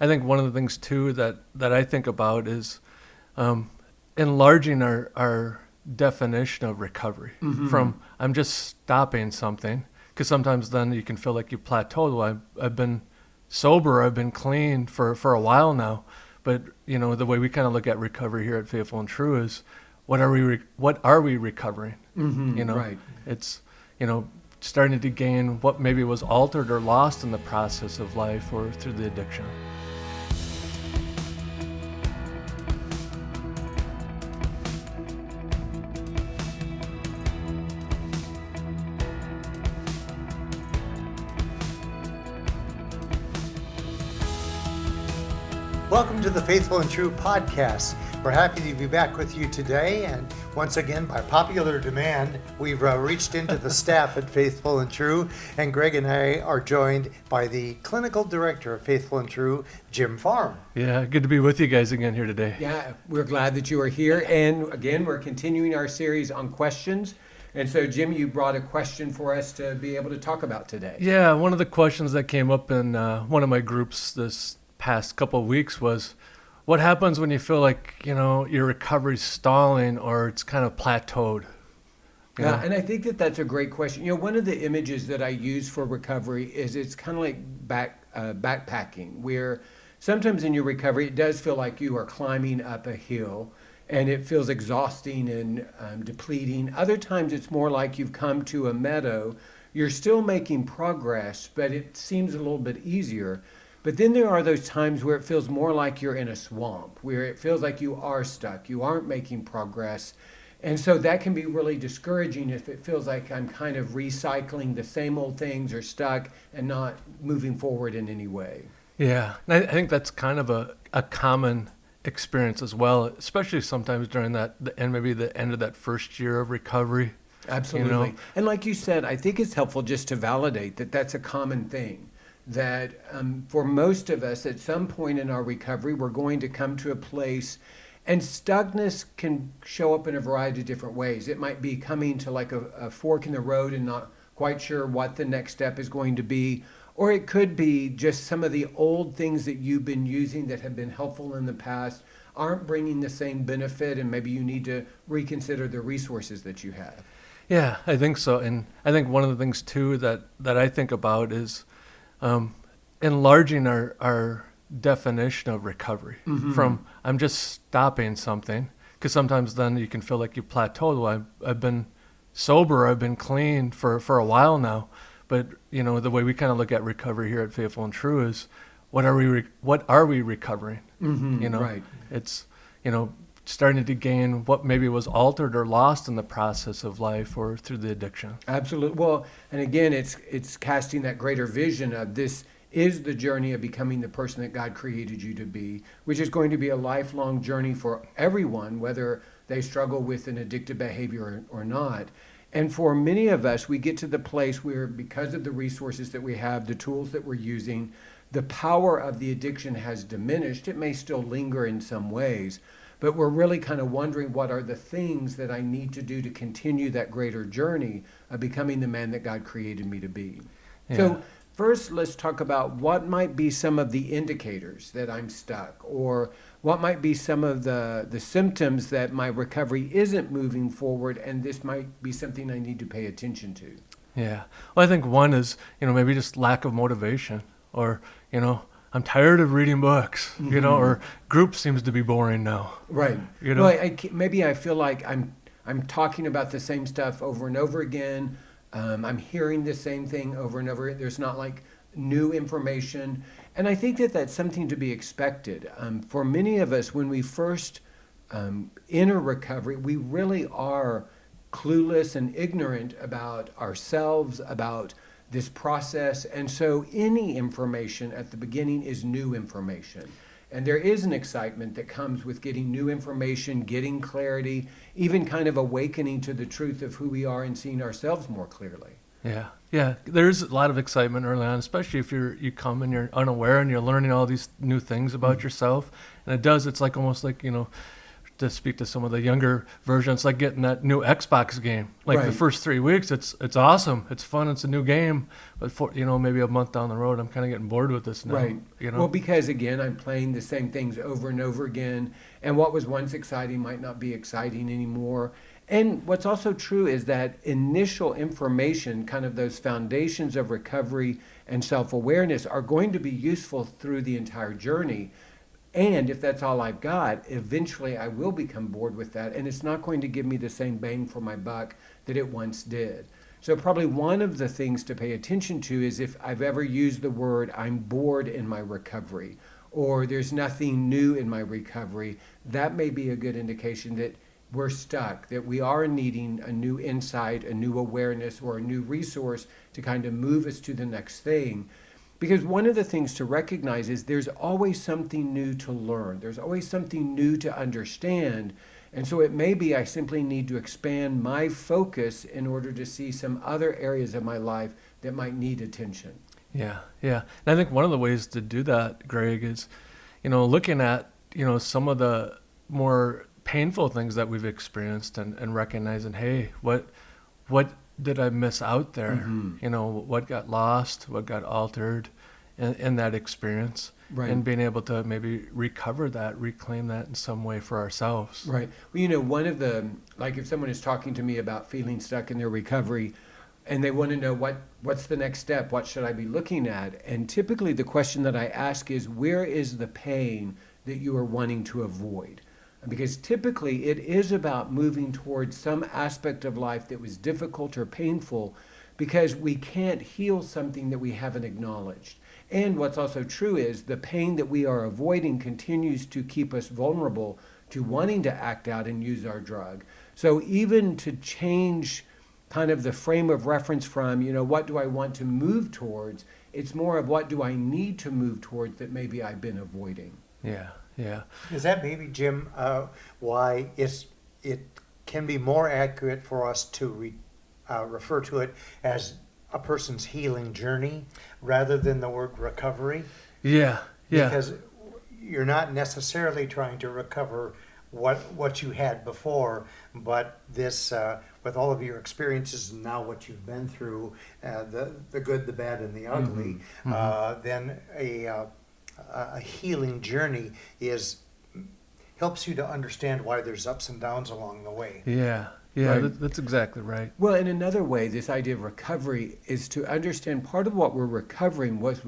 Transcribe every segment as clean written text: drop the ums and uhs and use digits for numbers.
I think one of the things too that I think about is enlarging our definition of recovery from I'm just stopping something, because sometimes then you can feel like you plateaued. Well, I've been sober, I've been clean for a while now, but the way we kind of look at recovery here at Faithful and True is what are we recovering? Right. It's starting to gain what maybe was altered or lost in the process of life or through the addiction. Welcome to the Faithful and True podcast. We're happy to be back with you today, and once again, by popular demand, we've reached into the staff at Faithful and True, and Greg and I are joined by the clinical director of Faithful and True, Jim Farm. Yeah, good to be with you guys again here today. Yeah, we're glad that you are here. And again, we're continuing our series on questions. And so, Jim, you brought a question for us to be able to talk about today. Yeah, one of the questions that came up in one of my groups this past couple of weeks was, what happens when you feel like, your recovery's stalling or it's kind of plateaued? Yeah, and I think that that's a great question. One of the images that I use for recovery is it's kind of like backpacking, where sometimes in your recovery, it does feel like you are climbing up a hill and it feels exhausting and depleting. Other times it's more like you've come to a meadow. You're still making progress, but it seems a little bit easier. But then there are those times where it feels more like you're in a swamp, where it feels like you are stuck, you aren't making progress. And so that can be really discouraging if it feels like I'm kind of recycling the same old things or stuck and not moving forward in any way. Yeah, and I think that's kind of a common experience as well, especially sometimes during maybe the end of that first year of recovery. Absolutely. And like you said, I think it's helpful just to validate that that's a common thing. That for most of us, at some point in our recovery, we're going to come to a place, and stuckness can show up in a variety of different ways. It might be coming to like a fork in the road and not quite sure what the next step is going to be. Or it could be just some of the old things that you've been using that have been helpful in the past aren't bringing the same benefit, and maybe you need to reconsider the resources that you have. Yeah, I think so. And I think one of the things too that I think about is enlarging our definition of recovery from I'm just stopping something, because sometimes then you can feel like you plateaued. Well, I've been sober, I've been clean for a while now, but the way we kind of look at recovery here at Faithful and True is what are we recovering? Right. It's starting to gain what maybe was altered or lost in the process of life or through the addiction. Absolutely. Well, and again, it's casting that greater vision of this is the journey of becoming the person that God created you to be, which is going to be a lifelong journey for everyone, whether they struggle with an addictive behavior or not. And for many of us, we get to the place where, because of the resources that we have, the tools that we're using, the power of the addiction has diminished. It may still linger in some ways, but we're really kind of wondering, what are the things that I need to do to continue that greater journey of becoming the man that God created me to be? Yeah. So first, let's talk about what might be some of the indicators that I'm stuck, or what might be some of the symptoms that my recovery isn't moving forward, and this might be something I need to pay attention to. Yeah. Well, I think one is, maybe just lack of motivation, or, I'm tired of reading books, or group seems to be boring now. Right. Well, maybe I feel like I'm talking about the same stuff over and over again. I'm hearing the same thing over and over. There's not like new information. And I think that that's something to be expected. For many of us, when we first enter recovery, we really are clueless and ignorant about ourselves, about this process. And so any information at the beginning is new information. And there is an excitement that comes with getting new information, getting clarity, even kind of awakening to the truth of who we are and seeing ourselves more clearly. Yeah. There's a lot of excitement early on, especially if you come and you're unaware and you're learning all these new things about yourself. And it's like almost like, to speak to some of the younger versions, like getting that new Xbox game. Like the Right. first 3 weeks, it's awesome, it's fun, it's a new game. But for maybe a month down the road, I'm kind of getting bored with this now. Right. You know. Well, because again, I'm playing the same things over and over again, and what was once exciting might not be exciting anymore. And what's also true is that initial information, kind of those foundations of recovery and self-awareness, are going to be useful through the entire journey. And if that's all I've got, eventually I will become bored with that, and it's not going to give me the same bang for my buck that it once did. So probably one of the things to pay attention to is if I've ever used the word "I'm bored in my recovery," or "there's nothing new in my recovery," that may be a good indication that we're stuck, that we are needing a new insight, a new awareness, or a new resource to kind of move us to the next thing. Because one of the things to recognize is there's always something new to learn. There's always something new to understand. And so it may be I simply need to expand my focus in order to see some other areas of my life that might need attention. Yeah. And I think one of the ways to do that, Greg, is, looking at, some of the more painful things that we've experienced and recognizing, hey, what did I miss out there? Mm-hmm. What got lost, what got altered in that experience, Right. and being able to maybe recover that, reclaim that in some way for ourselves. Right. Well, one of the, like if someone is talking to me about feeling stuck in their recovery and they want to know what's the next step, what should I be looking at? And typically the question that I ask is, where is the pain that you are wanting to avoid? Because typically it is about moving towards some aspect of life that was difficult or painful, because we can't heal something that we haven't acknowledged. And what's also true is the pain that we are avoiding continues to keep us vulnerable to wanting to act out and use our drug. So even to change kind of the frame of reference from, what do I want to move towards, it's more of what do I need to move towards that maybe I've been avoiding. Yeah. Is that maybe, Jim, why it can be more accurate for us to refer to it as a person's healing journey rather than the word recovery? Yeah. Because you're not necessarily trying to recover what you had before, but this, with all of your experiences and now what you've been through, the good, the bad, and the ugly, then a healing journey helps you to understand why there's ups and downs along the way. Yeah, Right. that's exactly right. Well, in another way, this idea of recovery is to understand part of what we're recovering was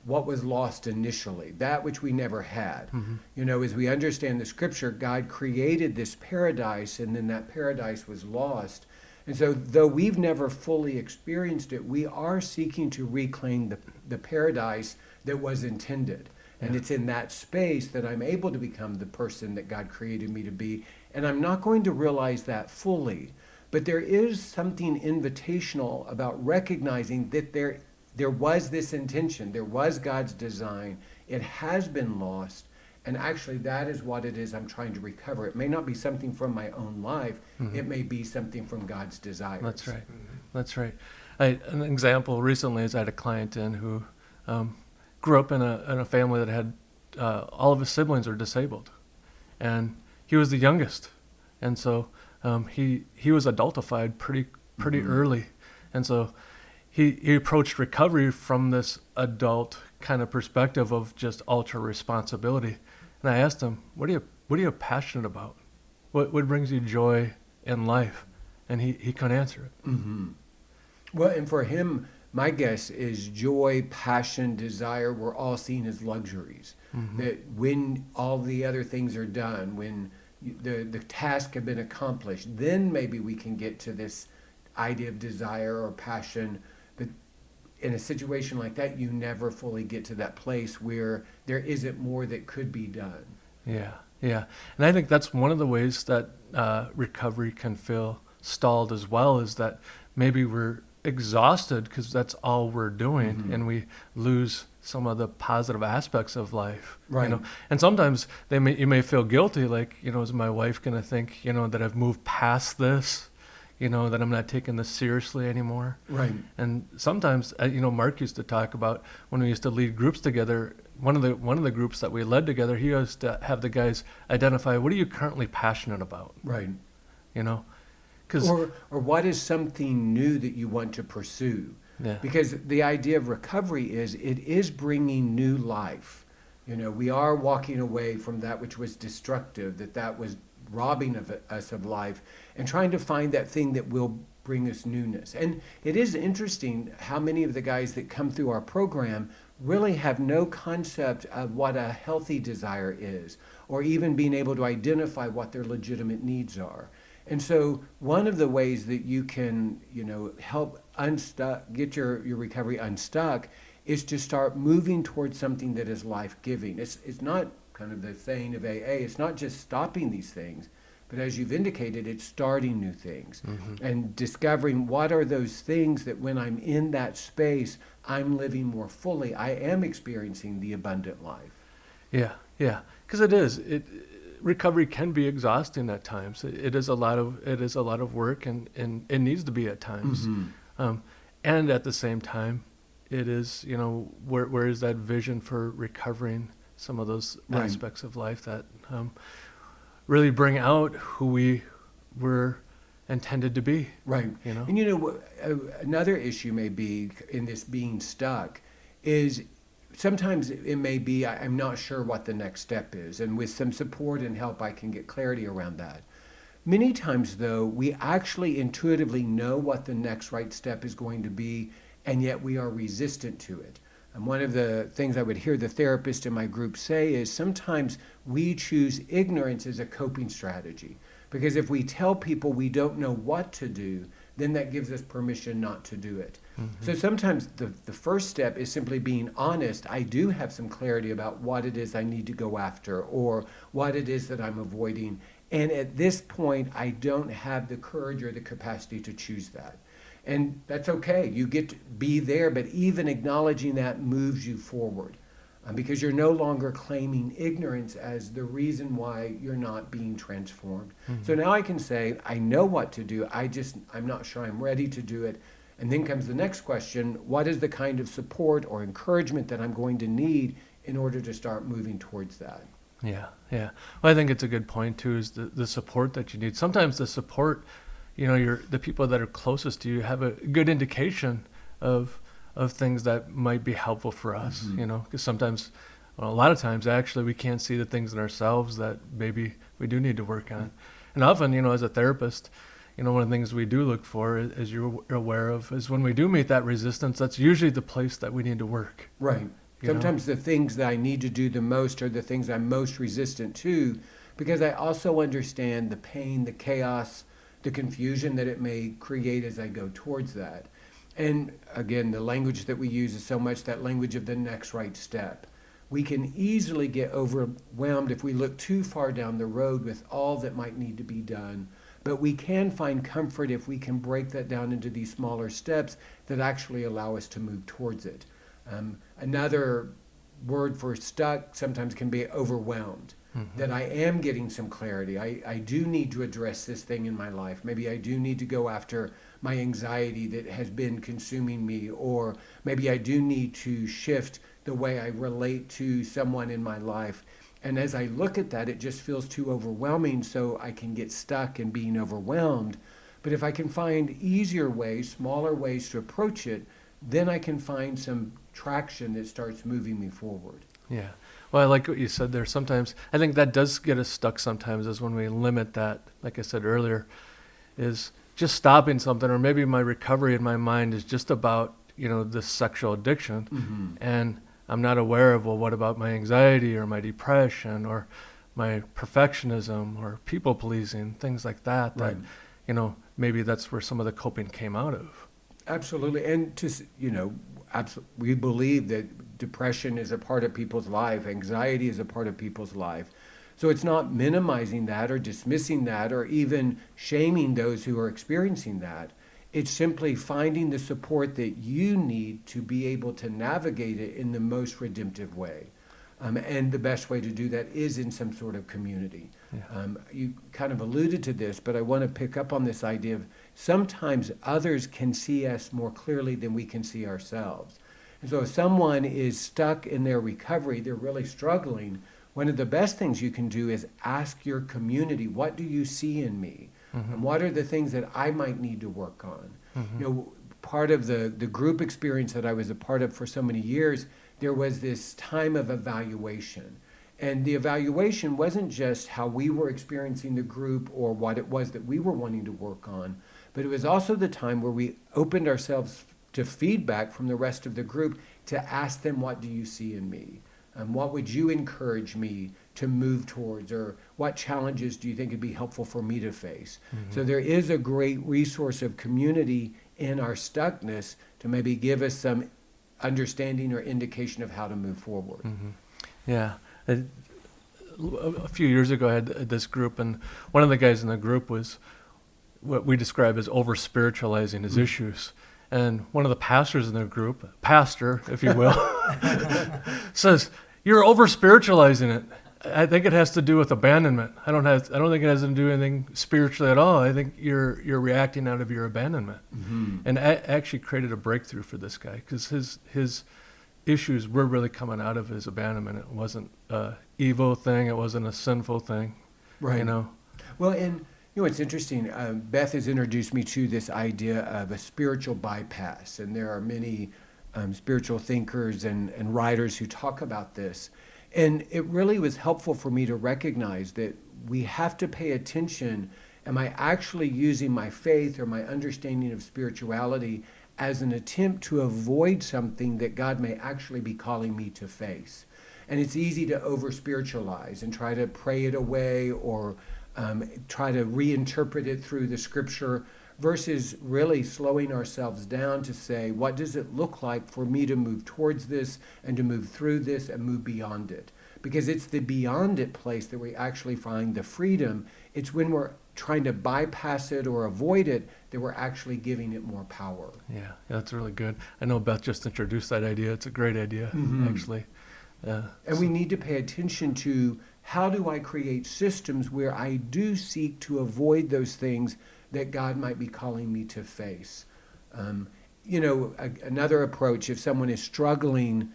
what was lost initially, that which we never had. As we understand the scripture, God created this paradise, and then that paradise was lost. And so though we've never fully experienced it, we are seeking to reclaim the paradise that was intended. And it's in that space that I'm able to become the person that God created me to be. And I'm not going to realize that fully. But there is something invitational about recognizing that there was this intention, there was God's design, it has been lost, and actually that is what it is I'm trying to recover. It may not be something from my own life, it may be something from God's desires. That's right. That's right. An example recently is I had a client who grew up in a family that had all of his siblings are disabled, and he was the youngest, and so he was adultified pretty early, and so he approached recovery from this adult kind of perspective of just ultra responsibility. And I asked him, what are you passionate about? What brings you joy in life? And he couldn't answer it. Well, and for him, my guess is joy, passion, desire were all seen as luxuries. That when all the other things are done, when the task have been accomplished, then maybe we can get to this idea of desire or passion. But in a situation like that, you never fully get to that place where there isn't more that could be done. Yeah. And I think that's one of the ways that recovery can feel stalled as well, is that maybe we're exhausted because that's all we're doing, and we lose some of the positive aspects of life. Right. And sometimes you may feel guilty, like, is my wife going to think, that I've moved past this, that I'm not taking this seriously anymore. Right. And sometimes, Mark used to talk about when we used to lead groups together, one of the groups that we led together, he used to have the guys identify, what are you currently passionate about? Right. You know, Or what is something new that you want to pursue? yeah, Because the idea of recovery is it is bringing new life. You know, we are walking away from that which was destructive, that was robbing us of life, and trying to find that thing that will bring us newness. And it is interesting how many of the guys that come through our program really have no concept of what a healthy desire is, or even being able to identify what their legitimate needs are. And so one of the ways that you can, help get your recovery unstuck is to start moving towards something that is life-giving. It's not kind of the saying of AA, it's not just stopping these things, but as you've indicated, it's starting new things and discovering what are those things that when I'm in that space, I'm living more fully. I am experiencing the abundant life. yeah, because recovery can be exhausting at times. It is a lot of work, and it needs to be at times. And at the same time, it is, where is that vision for recovering some of those Right. aspects of life that really bring out who we were intended to be. Right. You know? And another issue may be in this being stuck is sometimes it may be I'm not sure what the next step is, and with some support and help I can get clarity around that. Many times though, we actually intuitively know what the next right step is going to be, and yet we are resistant to it. And one of the things I would hear the therapist in my group say is sometimes we choose ignorance as a coping strategy. Because if we tell people we don't know what to do, then that gives us permission not to do it. So sometimes the first step is simply being honest. I do have some clarity about what it is I need to go after or what it is that I'm avoiding. And at this point, I don't have the courage or the capacity to choose that. And that's okay. You get to be there, but even acknowledging that moves you forward because you're no longer claiming ignorance as the reason why you're not being transformed. So now I can say, I know what to do. I'm not sure I'm ready to do it. And then comes the next question, what is the kind of support or encouragement that I'm going to need in order to start moving towards that? Yeah. Well, I think it's a good point too, is the support that you need. Sometimes the support, the people that are closest to you have a good indication of things that might be helpful for us, because sometimes, a lot of times actually we can't see the things in ourselves that maybe we do need to work on. And often, as a therapist, one of the things we do look for, as you're aware of, is when we do meet that resistance, that's usually the place that we need to work. Right. Sometimes the things that I need to do the most are the things I'm most resistant to, because I also understand the pain, the chaos, the confusion that it may create as I go towards that. And again, the language that we use is so much that language of the next right step. We can easily get overwhelmed if we look too far down the road with all that might need to be done. But we can find comfort if we can break that down into these smaller steps that actually allow us to move towards it. Another word for stuck sometimes can be overwhelmed. That I am getting some clarity. I do need to address this thing in my life. Maybe I do need to go after my anxiety that has been consuming me, or maybe I do need to shift the way I relate to someone in my life. And as I look at that, it just feels too overwhelming, so I can get stuck in being overwhelmed. But if I can find easier ways, smaller ways to approach it, then I can find some traction that starts moving me forward. Yeah. Well, I like what you said there. Sometimes, I think that does get us stuck sometimes, is when we limit that, like I said earlier, is just stopping something, or maybe my recovery in my mind is just about, this sexual addiction. And I'm not aware of, well, what about my anxiety or my depression or my perfectionism or people pleasing, things like that, Right. that, maybe that's where some of the coping came out of. Absolutely. And we believe that depression is a part of people's life. Anxiety is a part of people's life. So it's not minimizing that or dismissing that or even shaming those who are experiencing that. It's simply finding the support that you need to be able to navigate it in the most redemptive way. And the best way to do that is in some sort of community. Yeah. You kind of alluded to this, but I want to pick up on this idea of sometimes others can see us more clearly than we can see ourselves. And so if someone is stuck in their recovery, they're really struggling, one of the best things you can do is ask your community, what do you see in me? And what are the things that I might need to work on? You know, part of the group experience that I was a part of for so many years, there was this time of evaluation. And the evaluation wasn't just how we were experiencing the group or what it was that we were wanting to work on, but it was also the time where we opened ourselves to feedback from the rest of the group to ask them, what do you see in me? What would you encourage me to move towards? Or what challenges do you think would be helpful for me to face? So there is a great resource of community in our stuckness to maybe give us some understanding or indication of how to move forward. Yeah. A few years ago, I had this group, and one of the guys in the group was what we describe as over-spiritualizing his issues. And one of the pastors in the group, pastor, if you will, says, "You're over-spiritualizing it. I think it has to do with abandonment. I don't think it has to do anything spiritually at all. I think you're reacting out of your abandonment." And I actually created a breakthrough for this guy because his issues were really coming out of his abandonment. It wasn't an evil thing. It wasn't a sinful thing. Right. You know. Well, and you know, it's interesting. Beth has introduced me to this idea of a spiritual bypass, and there are many spiritual thinkers and writers who talk about this. And it really was helpful for me to recognize that we have to pay attention. Am I actually using my faith or my understanding of spirituality as an attempt to avoid something that God may actually be calling me to face? And it's easy to over-spiritualize and try to pray it away or try to reinterpret it through the scripture versus really slowing ourselves down to say, what does it look like for me to move towards this and to move through this and move beyond it? Because it's the beyond it place that we actually find the freedom. It's when we're trying to bypass it or avoid it that we're actually giving it more power. Yeah, that's really good. I know Beth just introduced that idea. It's a great idea, actually. And we need to pay attention to how do I create systems where I do seek to avoid those things that God might be calling me to face. You know, another approach, if someone is struggling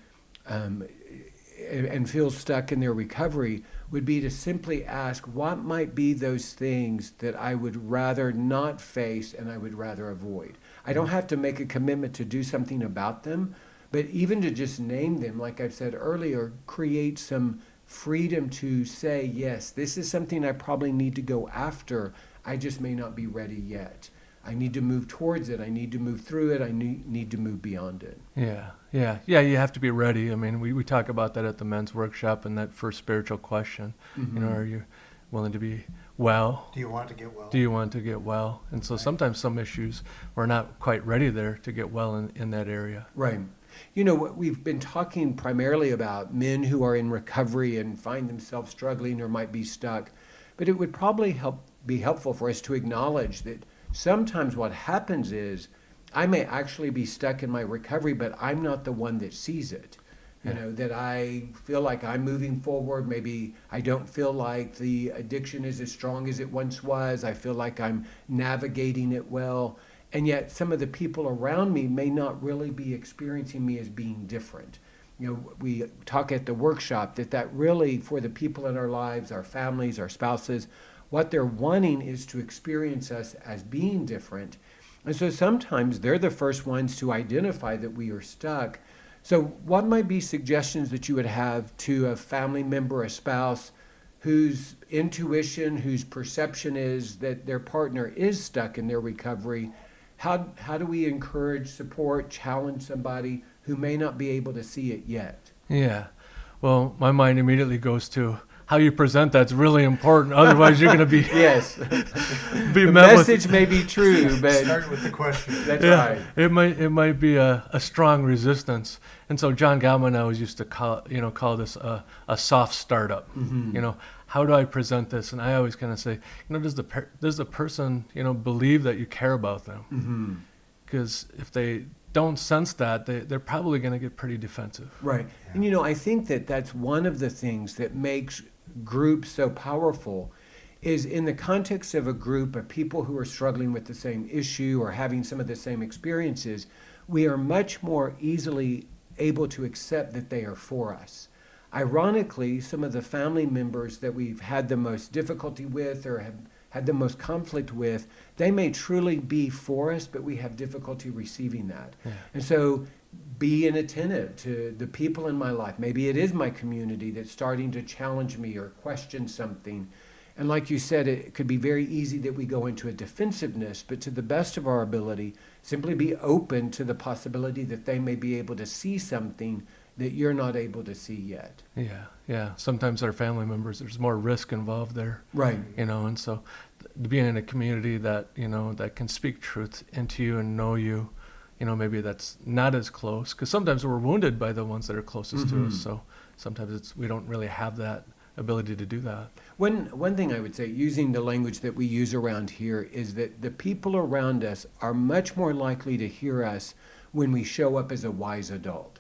and feels stuck in their recovery, would be to simply ask, what might be those things that I would rather not face and I would rather avoid? I don't have to make a commitment to do something about them, but even to just name them, like I've said earlier, create some freedom to say, yes, this is something I probably need to go after. I just may not be ready yet. I need to move towards it. I need to move through it. I need to move beyond it. Yeah. You have to be ready. I mean, we talk about that at the men's workshop and that first spiritual question. You know, are you willing to be well? Do you want to get well? Do you want to get well? And so sometimes some issues we're not quite ready there to get well in that area. Right. You know, we've been talking primarily about men who are in recovery and find themselves struggling or might be stuck, but it would probably be helpful for us to acknowledge that sometimes what happens is I may actually be stuck in my recovery, but I'm not the one that sees it. You know, that I feel like I'm moving forward. Maybe I don't feel like the addiction is as strong as it once was. I feel like I'm navigating it well. And yet some of the people around me may not really be experiencing me as being different. You know, we talk at the workshop that really, for the people in our lives, our families, our spouses, what they're wanting is to experience us as being different. And so sometimes they're the first ones to identify that we are stuck. So what might be suggestions that you would have to a family member, a spouse, whose intuition, whose perception is that their partner is stuck in their recovery? How do we encourage, support, challenge somebody who may not be able to see it yet? Yeah. Well, my mind immediately goes to how you present that's really important. Otherwise, you're going to be yes. be The met message with, may be true, but Start with the question. that's yeah, right. it might be a strong resistance. And so John Gottman always used to call this a soft startup. You know, how do I present this? And I always kind of say, does the person believe that you care about them? Because if they don't sense that, they're probably going to get pretty defensive. Right. And I think that's one of the things that makes groups so powerful is in the context of a group of people who are struggling with the same issue or having some of the same experiences, we are much more easily able to accept that they are for us. Ironically, some of the family members that we've had the most difficulty with or have had the most conflict with, they may truly be for us, but we have difficulty receiving that. Yeah. And so being attentive to the people in my life. Maybe it is my community that's starting to challenge me or question something. And like you said, it could be very easy that we go into a defensiveness, but to the best of our ability, simply be open to the possibility that they may be able to see something that you're not able to see yet. Yeah. Sometimes our family members, there's more risk involved there. Right. And so being in a community that, that can speak truth into you and know you, maybe that's not as close, because sometimes we're wounded by the ones that are closest to us. So sometimes we don't really have that ability to do that. One thing I would say, using the language that we use around here, is that the people around us are much more likely to hear us when we show up as a wise adult.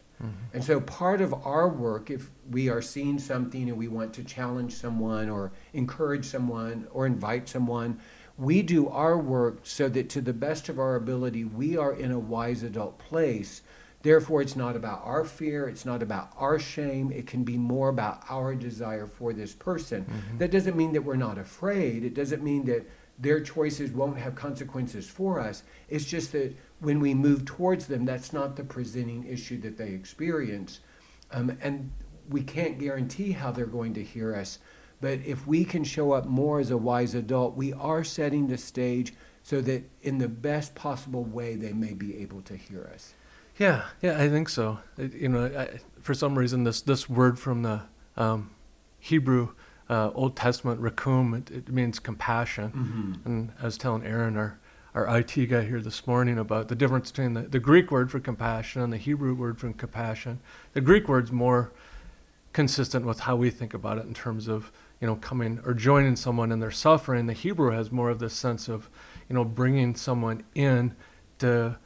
And so part of our work, if we are seeing something and we want to challenge someone or encourage someone or invite someone, we do our work so that to the best of our ability, we are in a wise adult place. Therefore, it's not about our fear, it's not about our shame, it can be more about our desire for this person. That doesn't mean that we're not afraid, it doesn't mean that their choices won't have consequences for us. It's just that when we move towards them, that's not the presenting issue that they experience. And we can't guarantee how they're going to hear us, but if we can show up more as a wise adult, we are setting the stage so that in the best possible way, they may be able to hear us. Yeah, I think so. For some reason, this word from the Hebrew Old Testament, rakum, it means compassion. And I was telling Aaron, our IT guy here this morning, about the difference between the Greek word for compassion and the Hebrew word for compassion. The Greek word's more consistent with how we think about it in terms of, coming or joining someone in their suffering. The Hebrew has more of this sense of, bringing someone in to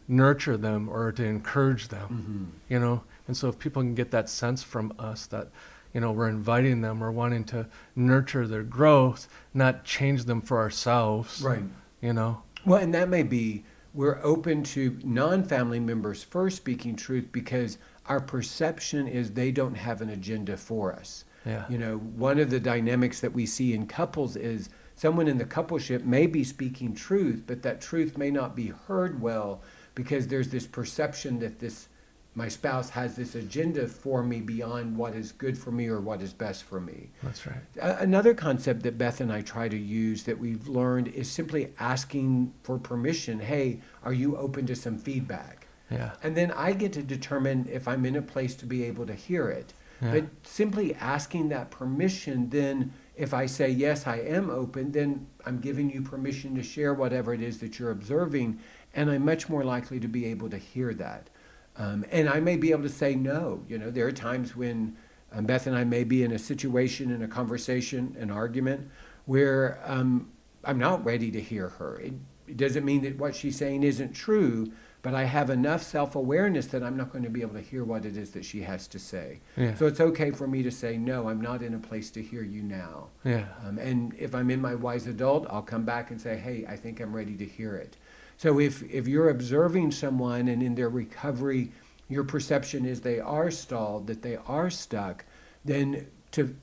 nurture them or to encourage them, And so if people can get that sense from us that, we're inviting them, we're wanting to nurture their growth, not change them for ourselves. Right. Well, and that may be, we're open to non-family members first speaking truth because our perception is they don't have an agenda for us. Yeah. One of the dynamics that we see in couples is someone in the coupleship may be speaking truth, but that truth may not be heard well because there's this perception that my spouse has this agenda for me beyond what is good for me or what is best for me. That's right. Another concept that Beth and I try to use that we've learned is simply asking for permission. Hey, are you open to some feedback? Yeah. And then I get to determine if I'm in a place to be able to hear it. Yeah. But simply asking that permission, then if I say, yes, I am open, then I'm giving you permission to share whatever it is that you're observing, and I'm much more likely to be able to hear that. And I may be able to say no. There are times when Beth and I may be in a situation, in a conversation, an argument, where I'm not ready to hear her. It doesn't mean that what she's saying isn't true, but I have enough self-awareness that I'm not going to be able to hear what it is that she has to say. Yeah. So it's okay for me to say, no, I'm not in a place to hear you now. Yeah. And if I'm in my wise adult, I'll come back and say, hey, I think I'm ready to hear it. So if you're observing someone and in their recovery, your perception is they are stalled, that they are stuck, then to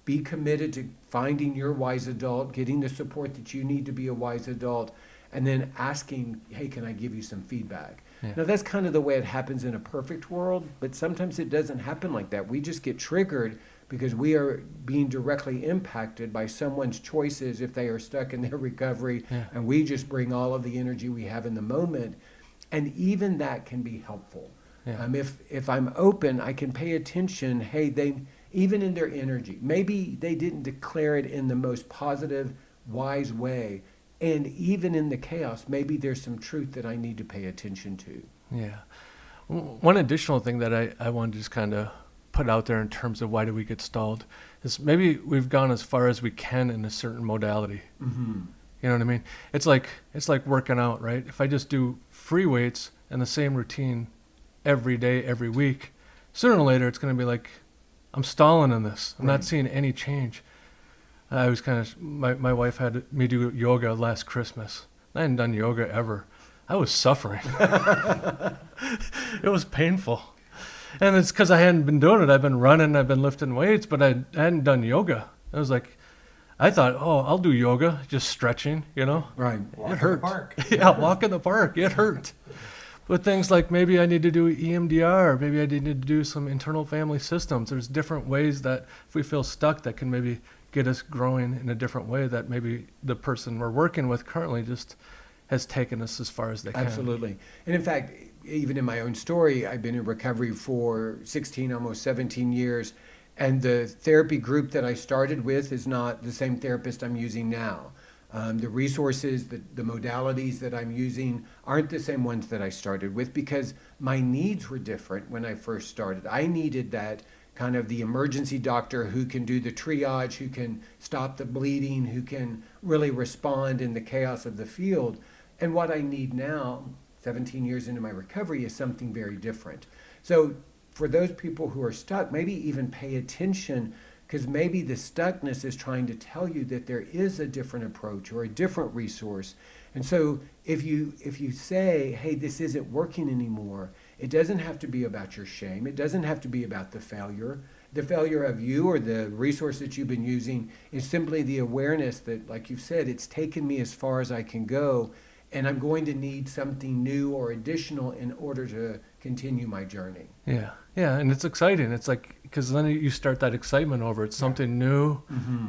be committed to finding your wise adult, getting the support that you need to be a wise adult, and then asking, hey, can I give you some feedback? Yeah. Now, that's kind of the way it happens in a perfect world, but sometimes it doesn't happen like that. We just get triggered because we are being directly impacted by someone's choices if they are stuck in their recovery, and we just bring all of the energy we have in the moment, and even that can be helpful. Yeah. If I'm open, I can pay attention, hey, even in their energy, maybe they didn't declare it in the most positive, wise way, and even in the chaos, maybe there's some truth that I need to pay attention to. Yeah. One additional thing that I want to just kind of put out there in terms of why do we get stalled is maybe we've gone as far as we can in a certain modality. Mm-hmm. You know what I mean? It's like working out, right? If I just do free weights and the same routine every day, every week, sooner or later it's going to be like, I'm stalling in this. I'm not seeing any change. I was my wife had me do yoga last Christmas. I hadn't done yoga ever. I was suffering. It was painful. And it's because I hadn't been doing it. I've been running, I've been lifting weights, but I hadn't done yoga. I was like, I thought, oh, I'll do yoga, just stretching, Right. Walk it in hurt. the park. Yeah, walk in the park. It hurt. But things like maybe I need to do EMDR, maybe I need to do some internal family systems. There's different ways that if we feel stuck, that can maybe get us growing in a different way that maybe the person we're working with currently just has taken us as far as they can. Absolutely. And in fact, even in my own story, I've been in recovery for 16, almost 17 years. And the therapy group that I started with is not the same therapist I'm using now. The resources, the modalities that I'm using aren't the same ones that I started with because my needs were different when I first started. I needed that kind of the emergency doctor who can do the triage, who can stop the bleeding, who can really respond in the chaos of the field. And what I need now, 17 years into my recovery, is something very different. So for those people who are stuck, maybe even pay attention, because maybe the stuckness is trying to tell you that there is a different approach or a different resource. And so if you say, hey, this isn't working anymore, it doesn't have to be about your shame. It doesn't have to be about the failure. The failure of you or the resource that you've been using is simply the awareness that, like you've said, it's taken me as far as I can go, and I'm going to need something new or additional in order to continue my journey. Yeah, and it's exciting. It's like, because then you start that excitement over it. It's something new,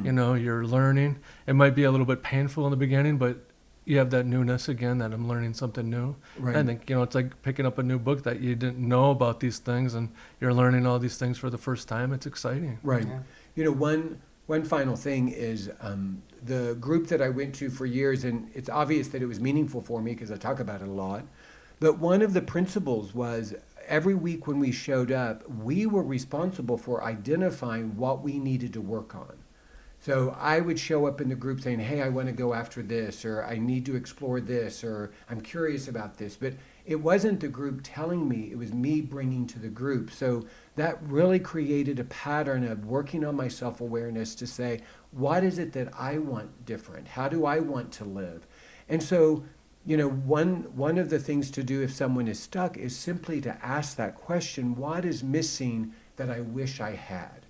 you're learning. It might be a little bit painful in the beginning, but you have that newness again, that I'm learning something new. Right. I think, it's like picking up a new book that you didn't know about these things, and you're learning all these things for the first time. It's exciting. Right. Yeah. One final thing is the group that I went to for years, and it's obvious that it was meaningful for me because I talk about it a lot, but one of the principles was every week when we showed up, we were responsible for identifying what we needed to work on. So I would show up in the group saying, hey, I want to go after this, or I need to explore this, or I'm curious about this. But it wasn't the group telling me, it was me bringing to the group. So that really created a pattern of working on my self-awareness to say, what is it that I want different? How do I want to live? And so, one of the things to do if someone is stuck is simply to ask that question, what is missing that I wish I had?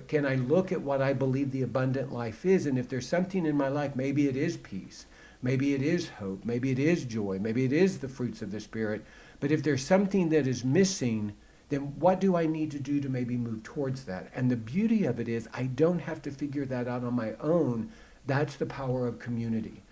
Can I look at what I believe the abundant life is? And if there's something in my life, maybe it is peace, maybe it is hope, maybe it is joy, maybe it is the fruits of the Spirit. But if there's something that is missing, then what do I need to do to maybe move towards that? And the beauty of it is I don't have to figure that out on my own. That's the power of community.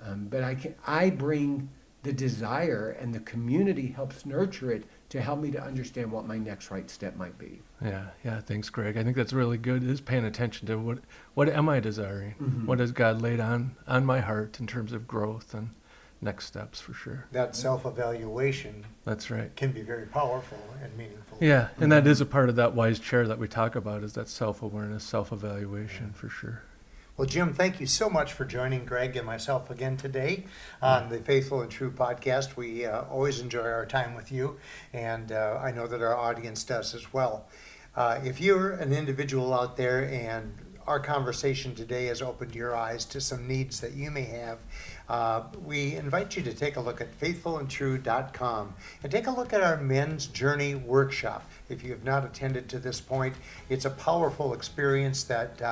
But I bring the desire, and the community helps nurture it to help me to understand what my next right step might be. Yeah, thanks, Greg. I think that's really good, is paying attention to what am I desiring? Mm-hmm. What has God laid on my heart in terms of growth and next steps, for sure. That self-evaluation That's right. can be very powerful and meaningful. Yeah, and that is a part of that wise chair that we talk about, is that self-awareness, self-evaluation, for sure. Well, Jim, thank you so much for joining Greg and myself again today on the Faithful and True podcast. We always enjoy our time with you, and I know that our audience does as well. If you're an individual out there and our conversation today has opened your eyes to some needs that you may have, we invite you to take a look at faithfulandtrue.com and take a look at our Men's Journey Workshop. If you have not attended to this point, it's a powerful experience that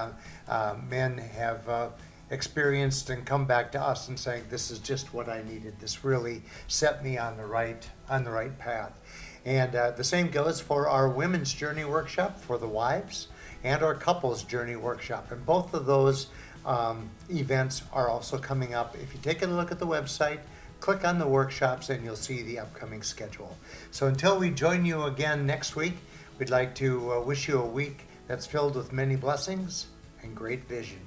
men have experienced and come back to us and saying, this is just what I needed. This really set me on the right path. And the same goes for our Women's Journey Workshop for the wives and our Couples Journey Workshop. And both of those events are also coming up. If you take a look at the website, click on the workshops, and you'll see the upcoming schedule. So until we join you again next week, we'd like to wish you a week that's filled with many blessings and great vision.